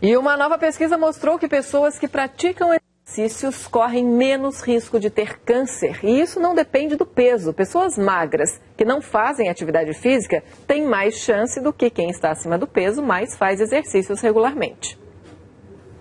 E uma nova pesquisa mostrou que pessoas que praticam exercícios correm menos risco de ter câncer. E isso não depende do peso. Pessoas magras que não fazem atividade física têm mais chance do que quem está acima do peso, mas faz exercícios regularmente.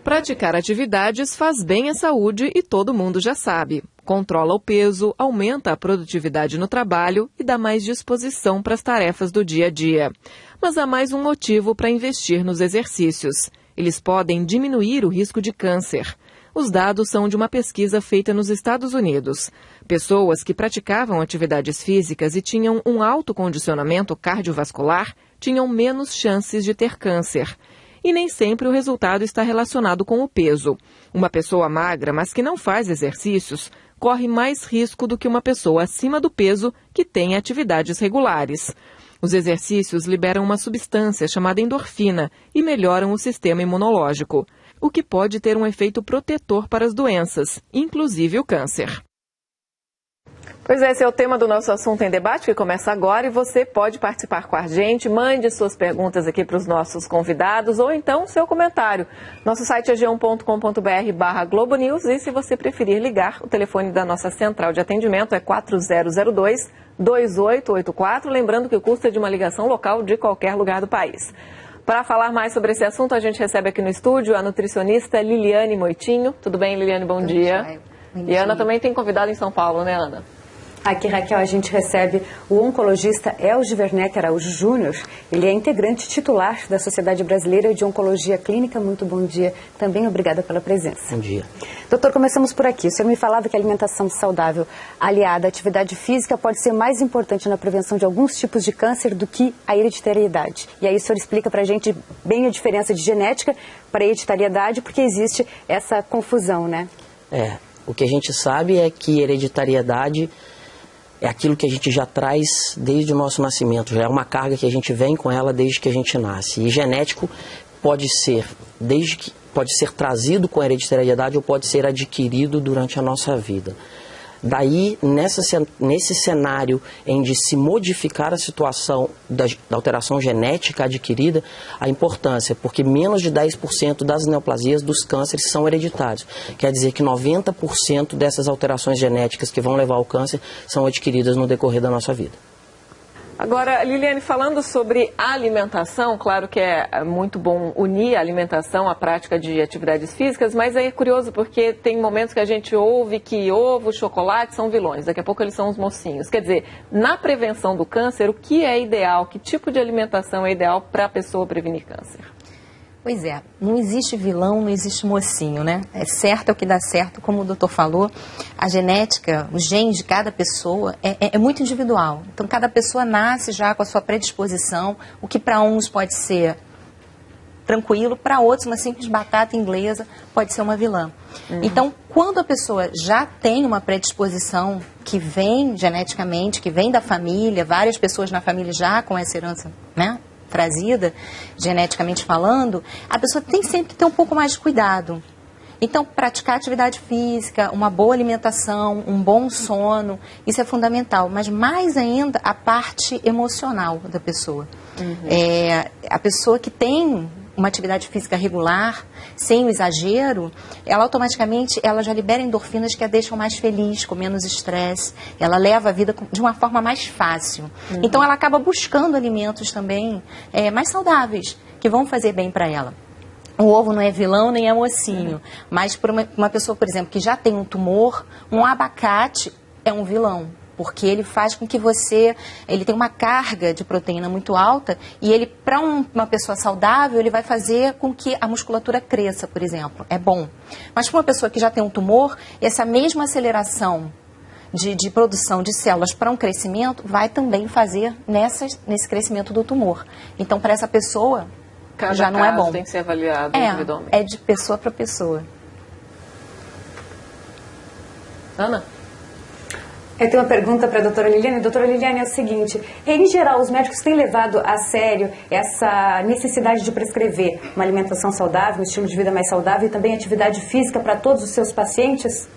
Praticar atividades faz bem à saúde e todo mundo já sabe. Controla o peso, aumenta a produtividade no trabalho e dá mais disposição para as tarefas do dia a dia. Mas há mais um motivo para investir nos exercícios. Eles podem diminuir o risco de câncer. Os dados são de uma pesquisa feita nos Estados Unidos. Pessoas que praticavam atividades físicas e tinham um alto condicionamento cardiovascular tinham menos chances de ter câncer. E nem sempre o resultado está relacionado com o peso. Uma pessoa magra, mas que não faz exercícios, corre mais risco do que uma pessoa acima do peso que tem atividades regulares. Os exercícios liberam uma substância chamada endorfina e melhoram o sistema imunológico, o que pode ter um efeito protetor para as doenças, inclusive o câncer. Pois é, esse é o tema do nosso Assunto em Debate, que começa agora, e você pode participar com a gente. Mande suas perguntas aqui para os nossos convidados ou então seu comentário. Nosso site é g1.com.br/Globo News e, se você preferir ligar, o telefone da nossa central de atendimento é 4002-2884, lembrando que o custo é de uma ligação local de qualquer lugar do país. Para falar mais sobre esse assunto, a gente recebe aqui no estúdio a nutricionista Liliane Moitinho. Tudo bem, Liliane? Bom dia. Bom dia. E a Ana também tem convidado em São Paulo, né, Ana? Aqui, Raquel, a gente recebe o oncologista Elgio Werneck Araújo Júnior. Ele é integrante titular da Sociedade Brasileira de Oncologia Clínica. Muito bom dia. Também obrigada pela presença. Bom dia. Doutor, começamos por aqui. O senhor me falava que a alimentação saudável aliada à atividade física pode ser mais importante na prevenção de alguns tipos de câncer do que a hereditariedade. E aí o senhor explica pra gente bem a diferença de genética para hereditariedade, porque existe essa confusão, né? O que a gente sabe é que hereditariedade é aquilo que a gente já traz desde o nosso nascimento, já é uma carga que a gente vem com ela desde que a gente nasce. E genético pode ser trazido com a hereditariedade ou pode ser adquirido durante a nossa vida. Daí, nesse cenário em de se modificar a situação da alteração genética adquirida, a importância, porque menos de 10% das neoplasias dos cânceres são hereditários. Quer dizer que 90% dessas alterações genéticas que vão levar ao câncer são adquiridas no decorrer da nossa vida. Agora, Liliane, falando sobre a alimentação, claro que é muito bom unir a alimentação à prática de atividades físicas, mas é curioso porque tem momentos que a gente ouve que ovo, chocolate são vilões, daqui a pouco eles são os mocinhos. Quer dizer, na prevenção do câncer, o que é ideal, que tipo de alimentação é ideal para a pessoa prevenir câncer? Pois é, não existe vilão, não existe mocinho, né? É certo, é o que dá certo, como o doutor falou, a genética, os genes de cada pessoa é muito individual. Então, cada pessoa nasce já com a sua predisposição, o que para uns pode ser tranquilo, para outros uma simples batata inglesa pode ser uma vilã. Então, quando a pessoa já tem uma predisposição que vem geneticamente, que vem da família, várias pessoas na família já com essa herança, né, trazida, geneticamente falando, a pessoa tem sempre que ter um pouco mais de cuidado. Então, praticar atividade física, uma boa alimentação, um bom sono, isso é fundamental. Mas mais ainda, a parte emocional da pessoa. A pessoa que tem uma atividade física regular, sem o exagero, ela automaticamente já libera endorfinas que a deixam mais feliz, com menos estresse. Ela leva a vida de uma forma mais fácil. Então, ela acaba buscando alimentos também mais saudáveis, que vão fazer bem para ela. O ovo não é vilão nem é mocinho, mas para uma pessoa, por exemplo, que já tem um tumor, um abacate é um vilão. Porque ele faz com que ele tem uma carga de proteína muito alta e ele, para uma pessoa saudável, ele vai fazer com que a musculatura cresça, por exemplo. É bom. Mas para uma pessoa que já tem um tumor, essa mesma aceleração de produção de células para um crescimento vai também fazer nesse crescimento do tumor. Então, para essa pessoa, já não é bom. Tem que ser avaliado individualmente. É de pessoa para pessoa. Ana? Eu tenho uma pergunta para a doutora Liliane. Doutora Liliane, é o seguinte, em geral, os médicos têm levado a sério essa necessidade de prescrever uma alimentação saudável, um estilo de vida mais saudável e também atividade física para todos os seus pacientes?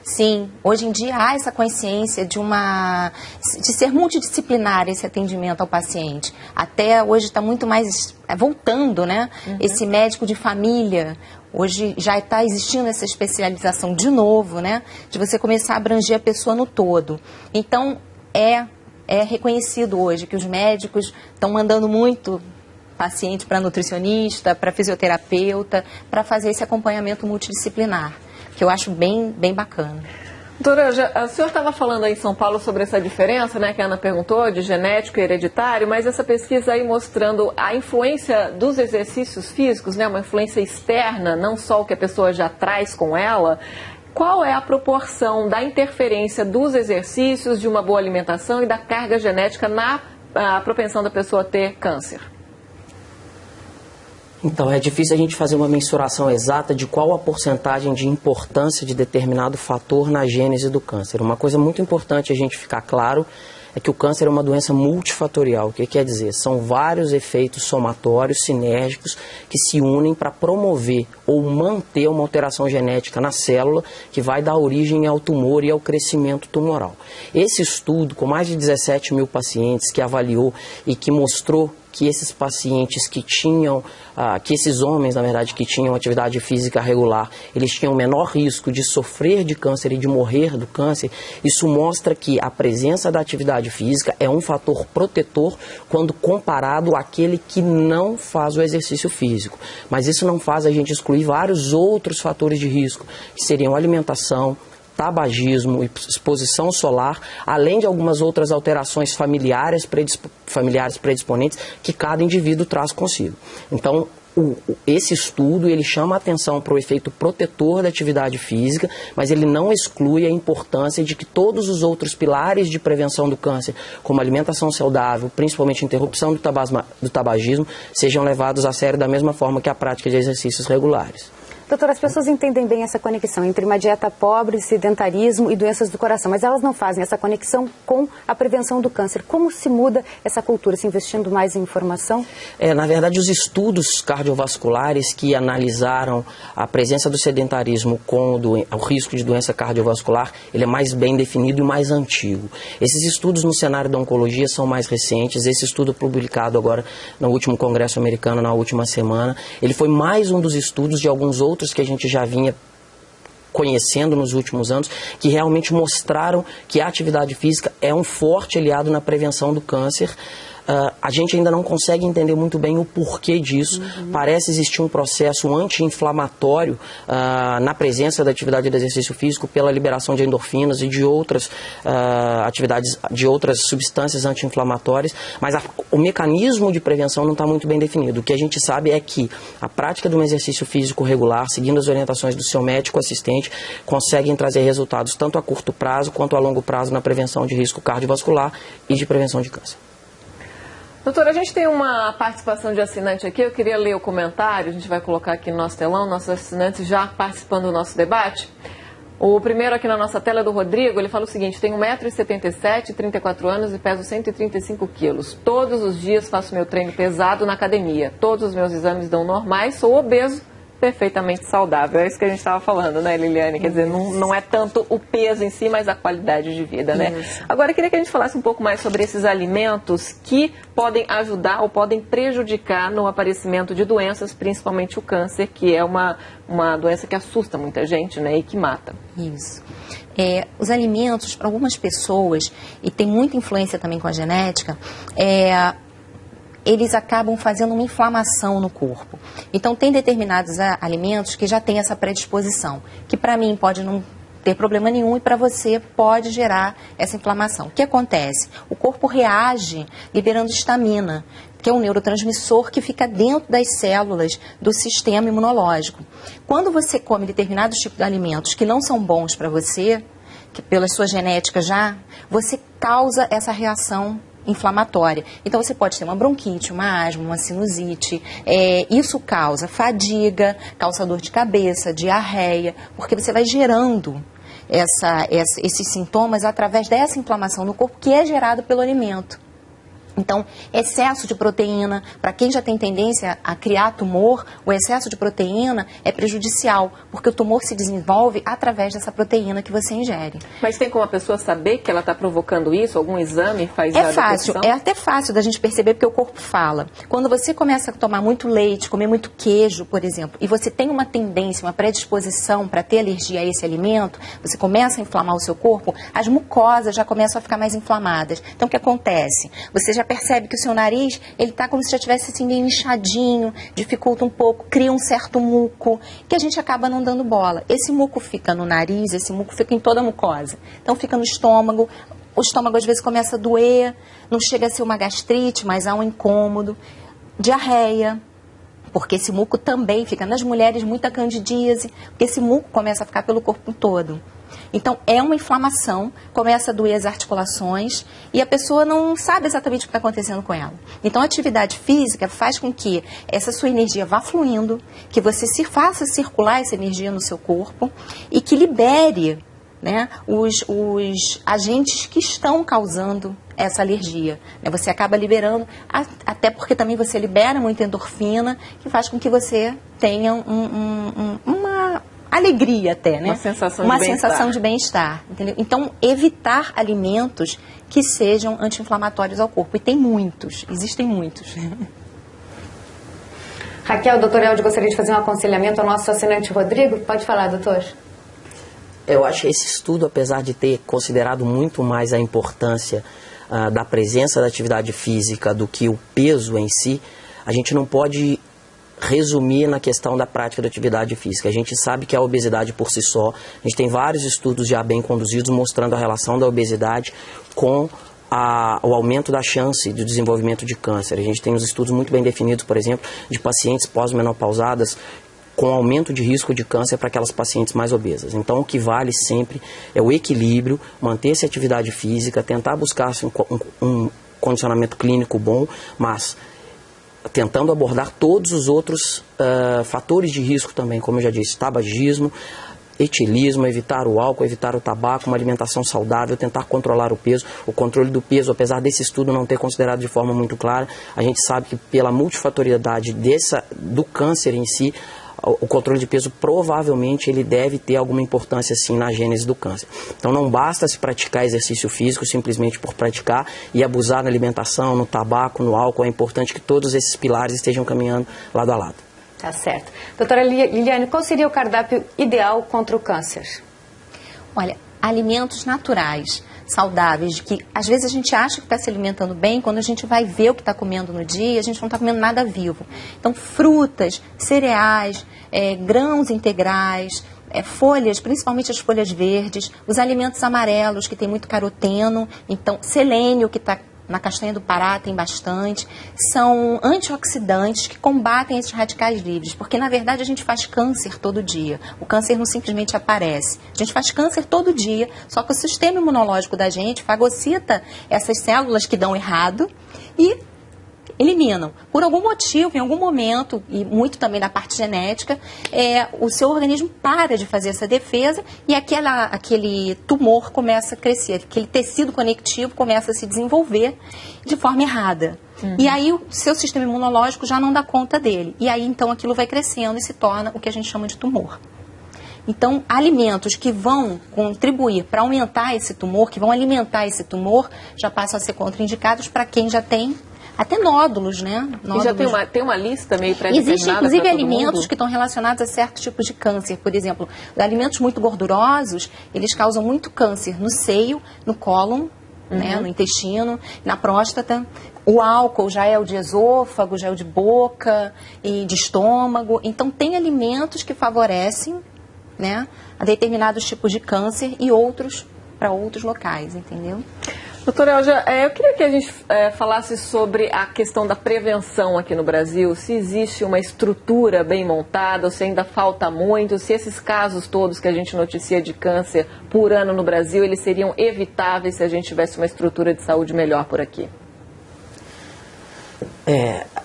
Sim, hoje em dia há essa consciência de ser multidisciplinar esse atendimento ao paciente. Até hoje está muito mais voltando, né? Esse médico de família. Hoje já está existindo essa especialização de novo, né? De você começar a abranger a pessoa no todo. Então, é reconhecido hoje que os médicos estão mandando muito paciente para nutricionista, para fisioterapeuta, para fazer esse acompanhamento multidisciplinar, que eu acho bem, bem bacana. Doutora, a senhora estava falando aí em São Paulo sobre essa diferença, né, que a Ana perguntou, de genético e hereditário, mas essa pesquisa aí mostrando a influência dos exercícios físicos, né, uma influência externa, não só o que a pessoa já traz com ela. Qual é a proporção da interferência dos exercícios, de uma boa alimentação e da carga genética na propensão da pessoa a ter câncer? Então, é difícil a gente fazer uma mensuração exata de qual a porcentagem de importância de determinado fator na gênese do câncer. Uma coisa muito importante a gente ficar claro é que o câncer é uma doença multifatorial. O que quer dizer? São vários efeitos somatórios, sinérgicos, que se unem para promover ou manter uma alteração genética na célula que vai dar origem ao tumor e ao crescimento tumoral. Esse estudo, com mais de 17 mil pacientes, que avaliou e que mostrou que esses pacientes que tinham, que esses homens, na verdade, que tinham atividade física regular, eles tinham menor risco de sofrer de câncer e de morrer do câncer. Isso mostra que a presença da atividade física é um fator protetor quando comparado àquele que não faz o exercício físico. Mas isso não faz a gente excluir vários outros fatores de risco, que seriam alimentação, tabagismo, exposição solar, além de algumas outras alterações familiares predisponentes que cada indivíduo traz consigo. Então, esse estudo ele chama a atenção para o efeito protetor da atividade física, mas ele não exclui a importância de que todos os outros pilares de prevenção do câncer, como alimentação saudável, principalmente interrupção do tabagismo, sejam levados a sério da mesma forma que a prática de exercícios regulares. Doutora, as pessoas entendem bem essa conexão entre uma dieta pobre, sedentarismo e doenças do coração, mas elas não fazem essa conexão com a prevenção do câncer. Como se muda essa cultura, se investindo mais em informação? Na verdade, os estudos cardiovasculares que analisaram a presença do sedentarismo com o risco de doença cardiovascular, ele é mais bem definido e mais antigo. Esses estudos no cenário da oncologia são mais recentes. Esse estudo publicado agora no último congresso americano, na última semana, ele foi mais um dos estudos de alguns outros que a gente já vinha conhecendo nos últimos anos, que realmente mostraram que a atividade física é um forte aliado na prevenção do câncer. A gente ainda não consegue entender muito bem o porquê disso. Parece existir um processo anti-inflamatório na presença da atividade do exercício físico pela liberação de endorfinas e de outras atividades, de outras substâncias anti-inflamatórias, mas o mecanismo de prevenção não está muito bem definido. O que a gente sabe é que a prática de um exercício físico regular, seguindo as orientações do seu médico assistente, conseguem trazer resultados tanto a curto prazo quanto a longo prazo na prevenção de risco cardiovascular e de prevenção de câncer. Doutora, a gente tem uma participação de assinante aqui, eu queria ler o comentário, a gente vai colocar aqui no nosso telão, nossos assinantes já participando do nosso debate. O primeiro aqui na nossa tela é do Rodrigo, ele fala o seguinte: tenho 1,77 m, 34 anos e peso 135 quilos. Todos os dias faço meu treino pesado na academia, todos os meus exames dão normais, sou obeso, perfeitamente saudável. É isso que a gente estava falando, né, Liliane? Quer dizer, não é tanto o peso em si, mas a qualidade de vida, né? Isso. Agora, eu queria que a gente falasse um pouco mais sobre esses alimentos que podem ajudar ou podem prejudicar no aparecimento de doenças, principalmente o câncer, que é uma doença que assusta muita gente, né, e que mata. Isso. Os alimentos, para algumas pessoas, e tem muita influência também com a genética, eles acabam fazendo uma inflamação no corpo. Então, tem determinados alimentos que já têm essa predisposição, que para mim pode não ter problema nenhum e para você pode gerar essa inflamação. O que acontece? O corpo reage liberando histamina, que é um neurotransmissor que fica dentro das células do sistema imunológico. Quando você come determinados tipos de alimentos que não são bons para você, que pela sua genética já, você causa essa reação inflamatória. Então você pode ter uma bronquite, uma asma, uma sinusite. Isso causa fadiga, causa dor de cabeça, diarreia, porque você vai gerando esses sintomas através dessa inflamação no corpo que é gerada pelo alimento. Então, excesso de proteína, para quem já tem tendência a criar tumor, o excesso de proteína é prejudicial, porque o tumor se desenvolve através dessa proteína que você ingere. Mas tem como a pessoa saber que ela está provocando isso? Algum exame faz a detecção? É até fácil da gente perceber, porque o corpo fala. Quando você começa a tomar muito leite, comer muito queijo, por exemplo, e você tem uma tendência, uma predisposição para ter alergia a esse alimento, você começa a inflamar o seu corpo, as mucosas já começam a ficar mais inflamadas. Então, o que acontece? Você já percebe que o seu nariz, ele está como se já tivesse assim meio inchadinho, dificulta um pouco, cria um certo muco, que a gente acaba não dando bola. Esse muco fica no nariz, esse muco fica em toda a mucosa. Então fica no estômago, o estômago às vezes começa a doer, não chega a ser uma gastrite, mas há um incômodo, diarreia, porque esse muco também fica nas mulheres, muita candidíase, porque esse muco começa a ficar pelo corpo todo. Então, é uma inflamação, começa a doer as articulações e a pessoa não sabe exatamente o que está acontecendo com ela. Então, a atividade física faz com que essa sua energia vá fluindo, que você se faça circular essa energia no seu corpo e que libere, né, os agentes que estão causando essa alergia. Você acaba liberando, até porque também você libera muita endorfina, que faz com que você tenha uma alegria até, né? Uma sensação de bem-estar, entendeu? Então, evitar alimentos que sejam anti-inflamatórios ao corpo. E tem muitos, existem muitos. Raquel, doutor Eldio, gostaria de fazer um aconselhamento ao nosso assinante Rodrigo. Pode falar, doutor. Eu acho que esse estudo, apesar de ter considerado muito mais a importância da presença da atividade física do que o peso em si, a gente não pode resumir na questão da prática da atividade física. A gente sabe que a obesidade por si só, a gente tem vários estudos já bem conduzidos mostrando a relação da obesidade com o aumento da chance de desenvolvimento de câncer. A gente tem uns estudos muito bem definidos, por exemplo, de pacientes pós-menopausadas com aumento de risco de câncer para aquelas pacientes mais obesas. Então, o que vale sempre é o equilíbrio, manter-se atividade física, tentar buscar um condicionamento clínico bom, mas tentando abordar todos os outros fatores de risco também, como eu já disse, tabagismo, etilismo, evitar o álcool, evitar o tabaco, uma alimentação saudável, tentar controlar o peso. O controle do peso, apesar desse estudo não ter considerado de forma muito clara, a gente sabe que pela multifatoriedade do câncer em si, o controle de peso provavelmente ele deve ter alguma importância sim na gênese do câncer. Então não basta se praticar exercício físico simplesmente por praticar e abusar na alimentação, no tabaco, no álcool. É importante que todos esses pilares estejam caminhando lado a lado. Tá certo. Doutora Liliane, qual seria o cardápio ideal contra o câncer? Olha, alimentos naturais, saudáveis, que às vezes a gente acha que está se alimentando bem, quando a gente vai ver o que está comendo no dia, a gente não está comendo nada vivo. Então, frutas, cereais, grãos integrais, folhas, principalmente as folhas verdes, os alimentos amarelos, que tem muito caroteno, então, selênio, que está na castanha do Pará tem bastante, são antioxidantes que combatem esses radicais livres, porque na verdade a gente faz câncer todo dia, o câncer não simplesmente aparece, a gente faz câncer todo dia, só que o sistema imunológico da gente fagocita essas células que dão errado e eliminam. Por algum motivo, em algum momento, e muito também da parte genética, o seu organismo para de fazer essa defesa e aquele tumor começa a crescer, aquele tecido conectivo começa a se desenvolver de forma errada. E aí o seu sistema imunológico já não dá conta dele. E aí então aquilo vai crescendo e se torna o que a gente chama de tumor. Então, alimentos que vão contribuir para aumentar esse tumor, que vão alimentar esse tumor, já passam a ser contraindicados para quem já tem até nódulos, né? Nódulos. E já tem uma lista meio pré-determinada. Existem, inclusive, alimentos que estão relacionados a certos tipos de câncer. Por exemplo, alimentos muito gordurosos, eles causam muito câncer no seio, no cólon, né? No intestino, na próstata. O álcool já é o de esôfago, já é o de boca e de estômago. Então, tem alimentos que favorecem, né, a determinados tipos de câncer e outros para outros locais, entendeu? Doutora Elgia, eu queria que a gente falasse sobre a questão da prevenção aqui no Brasil, se existe uma estrutura bem montada, ou se ainda falta muito, se esses casos todos que a gente noticia de câncer por ano no Brasil, eles seriam evitáveis se a gente tivesse uma estrutura de saúde melhor por aqui.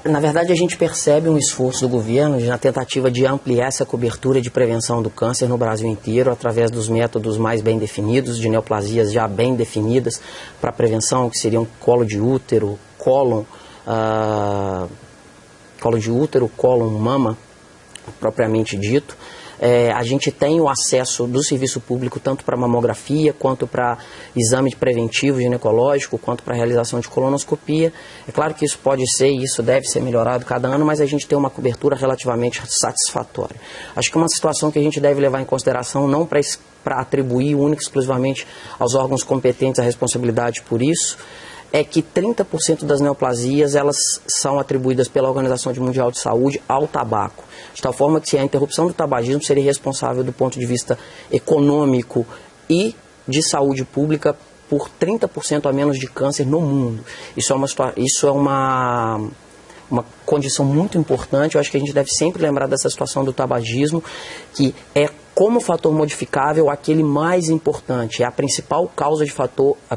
Na verdade, a gente percebe um esforço do governo na tentativa de ampliar essa cobertura de prevenção do câncer no Brasil inteiro, através dos métodos mais bem definidos, de neoplasias já bem definidas para prevenção, que seriam colo de útero, cólon, colo de útero, cólon, mama, propriamente dito, a gente tem o acesso do serviço público tanto para mamografia, quanto para exame preventivo ginecológico, quanto para realização de colonoscopia. É claro que isso pode ser e isso deve ser melhorado cada ano, mas a gente tem uma cobertura relativamente satisfatória. Acho que uma situação que a gente deve levar em consideração, não para atribuir única e exclusivamente aos órgãos competentes a responsabilidade por isso, é que 30% das neoplasias elas são atribuídas pela Organização Mundial de Saúde ao tabaco. De tal forma que a interrupção do tabagismo seria responsável do ponto de vista econômico e de saúde pública por 30% a menos de câncer no mundo. Isso é uma condição muito importante. Eu acho que a gente deve sempre lembrar dessa situação do tabagismo, que é como fator modificável aquele mais importante, é a principal causa de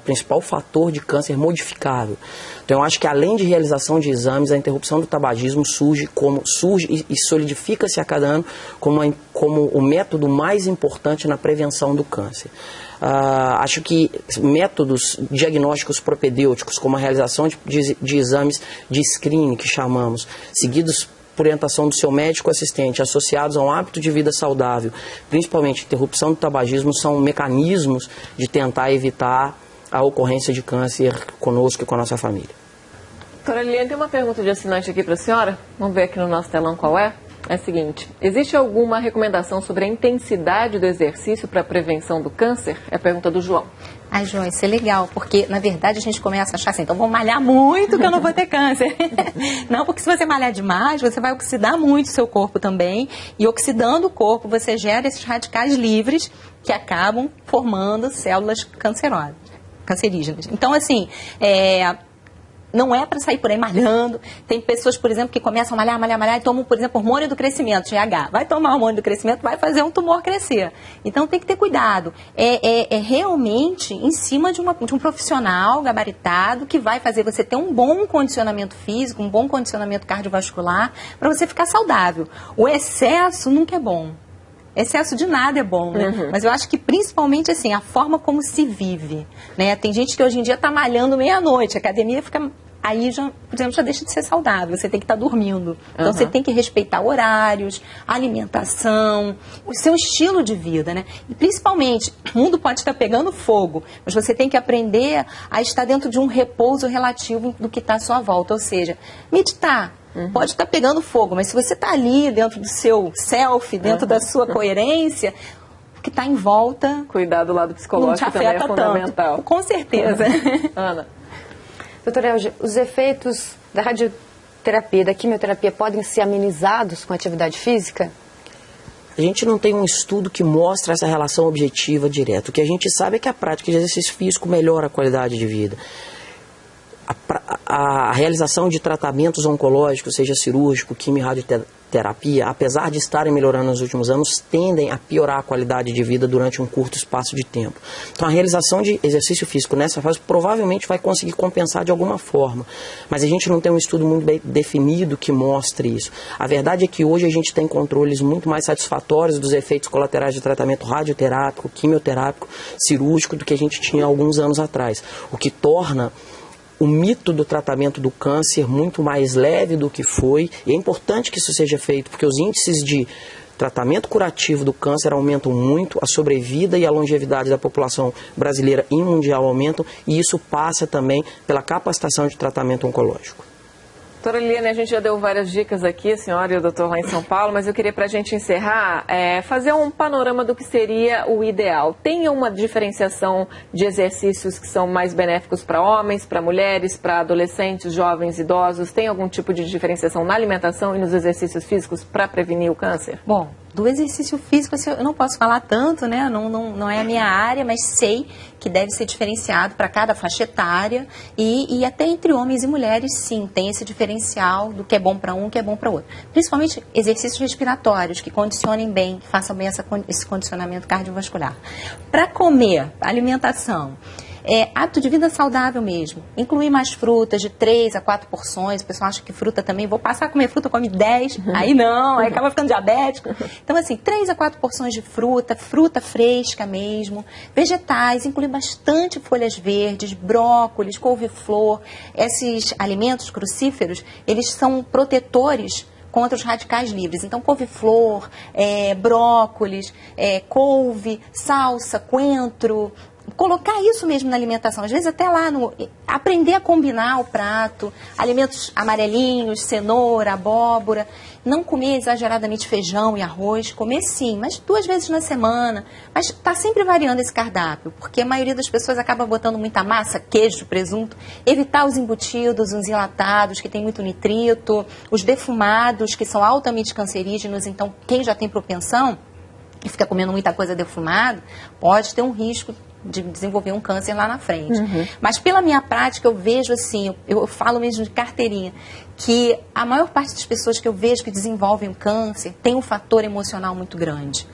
principal fator de câncer modificável. Então eu acho que além de realização de exames, a interrupção do tabagismo surge e solidifica-se a cada ano como o método mais importante na prevenção do câncer. Acho que métodos diagnósticos propedêuticos, como a realização de exames de screening, que chamamos, seguidos por orientação do seu médico assistente, associados a um hábito de vida saudável, principalmente interrupção do tabagismo, são mecanismos de tentar evitar a ocorrência de câncer conosco e com a nossa família. Doutora Liliane, tem uma pergunta de assinante aqui para a senhora. Vamos ver aqui no nosso telão qual é. É a seguinte: existe alguma recomendação sobre a intensidade do exercício para a prevenção do câncer? É a pergunta do João. Ai, João, isso é legal, porque na verdade a gente começa a achar assim, então vou malhar muito que eu não vou ter câncer. Não, porque se você malhar demais, você vai oxidar muito o seu corpo também, e oxidando o corpo você gera esses radicais livres que acabam formando células cancerígenas. Então, assim, não é para sair por aí malhando. Tem pessoas, por exemplo, que começam a malhar e tomam, por exemplo, hormônio do crescimento, GH. Vai tomar hormônio do crescimento, vai fazer um tumor crescer. Então tem que ter cuidado. É realmente em cima de um profissional gabaritado que vai fazer você ter um bom condicionamento físico, um bom condicionamento cardiovascular, para você ficar saudável. O excesso nunca é bom. Excesso de nada é bom, né? Uhum. Mas eu acho que principalmente assim, a forma como se vive, né? Tem gente que hoje em dia está malhando meia-noite, a academia fica... Aí, por exemplo, já deixa de ser saudável, você tem que estar dormindo. Então, você tem que respeitar horários, alimentação, o seu estilo de vida, né? E, principalmente, o mundo pode estar pegando fogo, mas você tem que aprender a estar dentro de um repouso relativo do que está à sua volta. Ou seja, meditar. Pode estar pegando fogo, mas se você está ali dentro do seu self, dentro da sua coerência, o que está em volta... Cuidar do lado psicológico também é fundamental. Tanto. Com certeza. Ana. Doutora Elge, os efeitos da radioterapia, da quimioterapia, podem ser amenizados com a atividade física? A gente não tem um estudo que mostre essa relação objetiva direta. O que a gente sabe é que a prática de exercício físico melhora a qualidade de vida. A realização de tratamentos oncológicos, seja cirúrgico, quimio e radioterapia, apesar de estarem melhorando nos últimos anos, tendem a piorar a qualidade de vida durante um curto espaço de tempo. Então a realização de exercício físico nessa fase provavelmente vai conseguir compensar de alguma forma, mas a gente não tem um estudo muito bem definido que mostre isso. A verdade é que hoje a gente tem controles muito mais satisfatórios dos efeitos colaterais de tratamento radioterápico, quimioterápico, cirúrgico do que a gente tinha há alguns anos atrás, o que torna o mito do tratamento do câncer muito mais leve do que foi, e é importante que isso seja feito, porque os índices de tratamento curativo do câncer aumentam muito, a sobrevida e a longevidade da população brasileira e mundial aumentam, e isso passa também pela capacitação de tratamento oncológico. Doutora Liliane, a gente já deu várias dicas aqui, a senhora e o doutor lá em São Paulo, mas eu queria, para a gente encerrar, fazer um panorama do que seria o ideal. Tem uma diferenciação de exercícios que são mais benéficos para homens, para mulheres, para adolescentes, jovens, idosos? Tem algum tipo de diferenciação na alimentação e nos exercícios físicos para prevenir o câncer? Bom, do exercício físico eu não posso falar tanto, né? Não é a minha área, mas sei que deve ser diferenciado para cada faixa etária e até entre homens e mulheres, sim, tem esse diferencial do que é bom para um, que é bom para outro. Principalmente exercícios respiratórios que condicionem bem, que façam bem esse condicionamento cardiovascular. Para comer, alimentação, Hábito de vida saudável mesmo. Incluir mais frutas, de 3 a 4 porções. O pessoal acha que fruta também, vou passar a comer fruta, come 10. Aí não, aí acaba ficando diabético. Então, assim, 3 a 4 porções de fruta, fruta fresca mesmo. Vegetais, incluir bastante folhas verdes, brócolis, couve-flor. Esses alimentos crucíferos, eles são protetores contra os radicais livres. Então, couve-flor, brócolis, couve, salsa, coentro, colocar isso mesmo na alimentação. Às vezes até lá, aprender a combinar o prato, alimentos amarelinhos, cenoura, abóbora, não comer exageradamente feijão e arroz, comer sim, mas 2 vezes na semana. Mas está sempre variando esse cardápio, porque a maioria das pessoas acaba botando muita massa, queijo, presunto, evitar os embutidos, os enlatados, que tem muito nitrito, os defumados, que são altamente cancerígenos, então quem já tem propensão e fica comendo muita coisa defumada, pode ter um risco de desenvolver um câncer lá na frente. Mas pela minha prática eu vejo assim, eu falo mesmo de carteirinha, que a maior parte das pessoas que eu vejo que desenvolvem o câncer tem um fator emocional muito grande.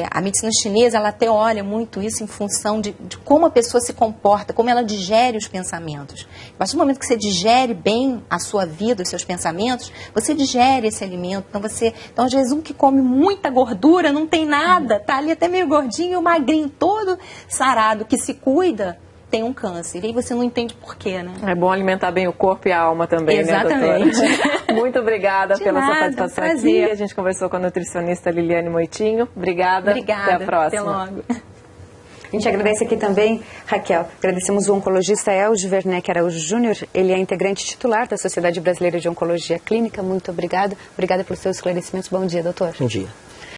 A medicina chinesa, ela até olha muito isso em função de como a pessoa se comporta, como ela digere os pensamentos. A partir do momento que você digere bem a sua vida, os seus pensamentos, você digere esse alimento. Então, às vezes, um que come muita gordura, não tem nada, tá ali até meio gordinho, magrinho, todo sarado, que se cuida, tem um câncer. E aí você não entende por quê, né? É bom alimentar bem o corpo e a alma também, exatamente, né, doutora? Muito obrigada pela sua participação prazer. aqui. A gente conversou com a nutricionista Liliane Moitinho. Obrigada. Obrigada. Até a próxima. Até logo. A gente agradece aqui também, Raquel, agradecemos o oncologista Elgio Werneck Araújo Júnior, ele é integrante titular da Sociedade Brasileira de Oncologia Clínica. Muito obrigada. Obrigada pelos seus esclarecimentos. Bom dia, doutor. Bom dia.